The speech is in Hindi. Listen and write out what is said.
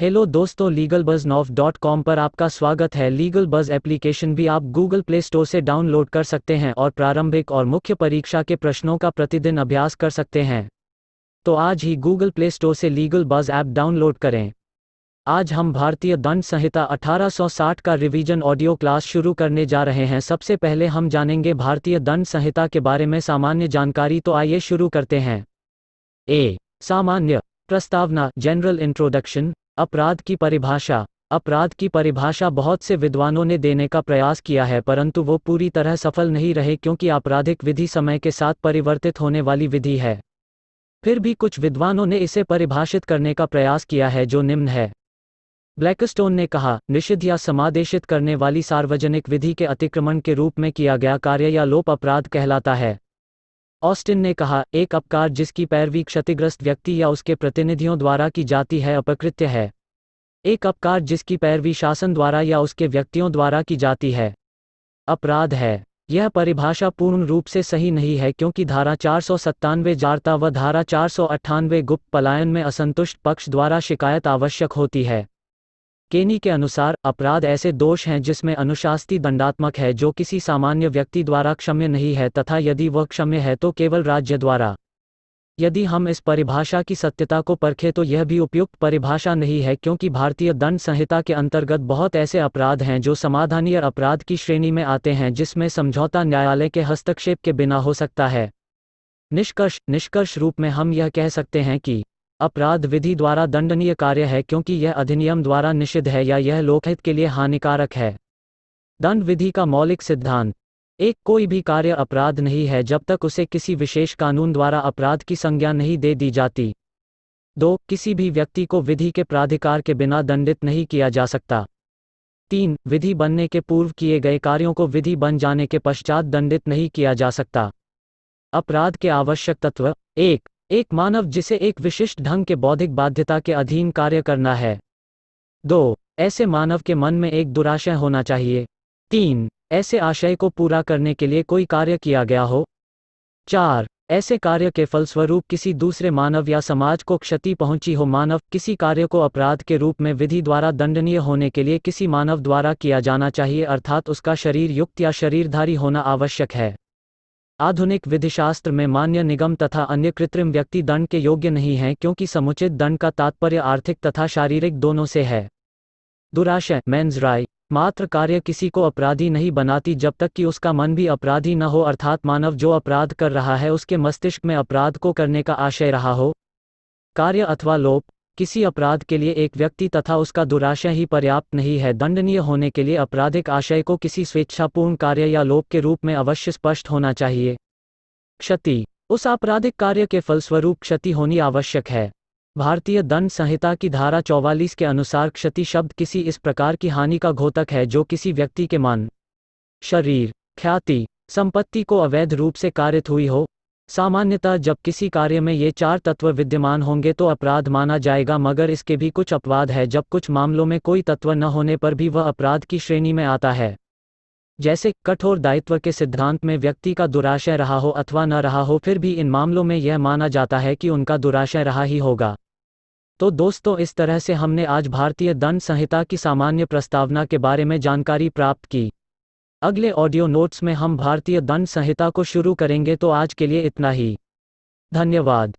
हेलो दोस्तों, लीगलबज़9.com पर आपका स्वागत है। लीगल बज़ एप्लीकेशन भी आप गूगल प्ले स्टोर से डाउनलोड कर सकते हैं और प्रारंभिक और मुख्य परीक्षा के प्रश्नों का प्रतिदिन अभ्यास कर सकते हैं। तो आज ही गूगल प्ले स्टोर से लीगल बज़ ऐप डाउनलोड करें। आज हम भारतीय दंड संहिता 1860 का रिवीजन ऑडियो क्लास शुरू करने जा रहे हैं। सबसे पहले हम जानेंगे भारतीय दंड संहिता के बारे में सामान्य जानकारी। तो आइए शुरू करते हैं। सामान्य प्रस्तावना, जनरल इंट्रोडक्शन। अपराध की परिभाषा। अपराध की परिभाषा बहुत से विद्वानों ने देने का प्रयास किया है, परंतु वो पूरी तरह सफल नहीं रहे क्योंकि आपराधिक विधि समय के साथ परिवर्तित होने वाली विधि है। फिर भी कुछ विद्वानों ने इसे परिभाषित करने का प्रयास किया है, जो निम्न है। ब्लैकस्टोन ने कहा, निषिद्ध या समादेशित करने वाली सार्वजनिक विधि के अतिक्रमण के रूप में किया गया कार्य या लोप अपराध कहलाता है। ऑस्टिन ने कहा, एक अपकार जिसकी पैरवी क्षतिग्रस्त व्यक्ति या उसके प्रतिनिधियों द्वारा की जाती है अपकृत्य है। एक अपकार जिसकी पैरवी शासन द्वारा या उसके व्यक्तियों द्वारा की जाती है अपराध है। यह परिभाषा पूर्ण रूप से सही नहीं है क्योंकि धारा 497 जारता व धारा 498 गुप्त पलायन में असंतुष्ट पक्ष द्वारा शिकायत आवश्यक होती है। केनी के अनुसार, अपराध ऐसे दोष हैं जिसमें अनुशास्ति दंडात्मक है, जो किसी सामान्य व्यक्ति द्वारा क्षम्य नहीं है, तथा यदि वह क्षम्य है तो केवल राज्य द्वारा। यदि हम इस परिभाषा की सत्यता को परखें तो यह भी उपयुक्त परिभाषा नहीं है, क्योंकि भारतीय दंड संहिता के अंतर्गत बहुत ऐसे अपराध हैं जो समाधानीय अपराध की श्रेणी में आते हैं, जिसमें समझौता न्यायालय के हस्तक्षेप के बिना हो सकता है। निष्कर्ष रूप में हम यह कह सकते हैं कि अपराध विधि द्वारा दंडनीय कार्य है क्योंकि यह अधिनियम द्वारा निषिद्ध है या यह लोकहित के लिए हानिकारक है। दंड विधि का मौलिक सिद्धांत। कोई भी कार्य अपराध नहीं है जब तक उसे किसी विशेष कानून द्वारा अपराध की संज्ञा नहीं दे दी जाती। किसी भी व्यक्ति को विधि के प्राधिकार के बिना दंडित नहीं किया जा सकता। विधि बनने के पूर्व किए गए कार्यों को विधि बन जाने के पश्चात दंडित नहीं किया जा सकता। अपराध के आवश्यक तत्व। एक मानव जिसे एक विशिष्ट ढंग के बौद्धिक बाध्यता के अधीन कार्य करना है। 2 ऐसे मानव के मन में एक दुराशय होना चाहिए। 3 ऐसे आशय को पूरा करने के लिए कोई कार्य किया गया हो। 4 ऐसे कार्य के फलस्वरूप किसी दूसरे मानव या समाज को क्षति पहुंची हो। मानव किसी कार्य को अपराध के रूप में विधि द्वारा दंडनीय होने के लिए किसी मानव द्वारा किया जाना चाहिए, अर्थात उसका शरीर युक्त या शरीरधारी होना आवश्यक है। आधुनिक विधिशास्त्र में मान्य निगम तथा अन्य कृत्रिम व्यक्ति दंड के योग्य नहीं हैं, क्योंकि समुचित दंड का तात्पर्य आर्थिक तथा शारीरिक दोनों से है। दुराशय, मेंस राय। मात्र कार्य किसी को अपराधी नहीं बनाती जब तक कि उसका मन भी अपराधी न हो, अर्थात मानव जो अपराध कर रहा है उसके मस्तिष्क में अपराध को करने का आशय रहा हो। कार्य अथवा लोप। किसी अपराध के लिए एक व्यक्ति तथा उसका दुराशय ही पर्याप्त नहीं है। दंडनीय होने के लिए आपराधिक आशय को किसी स्वेच्छापूर्ण कार्य या लोप के रूप में अवश्य स्पष्ट होना चाहिए। क्षति। उस आपराधिक कार्य के फलस्वरूप क्षति होनी आवश्यक है। भारतीय दंड संहिता की धारा 44 के अनुसार क्षति शब्द किसी इस प्रकार की हानि का घोतक है जो किसी व्यक्ति के मन, शरीर, ख्याति, संपत्ति को अवैध रूप से कारित हुई हो। सामान्यतः जब किसी कार्य में ये 4 तत्व विद्यमान होंगे तो अपराध माना जाएगा, मगर इसके भी कुछ अपवाद है जब कुछ मामलों में कोई तत्व न होने पर भी वह अपराध की श्रेणी में आता है। जैसे कठोर दायित्व के सिद्धांत में व्यक्ति का दुराशय रहा हो अथवा न रहा हो, फिर भी इन मामलों में यह माना जाता है कि उनका दुराशय रहा ही होगा। तो दोस्तों, इस तरह से हमने आज भारतीय दंड संहिता की सामान्य प्रस्तावना के बारे में जानकारी प्राप्त की। अगले ऑडियो नोट्स में हम भारतीय दंड संहिता को शुरू करेंगे। तो आज के लिए इतना ही। धन्यवाद।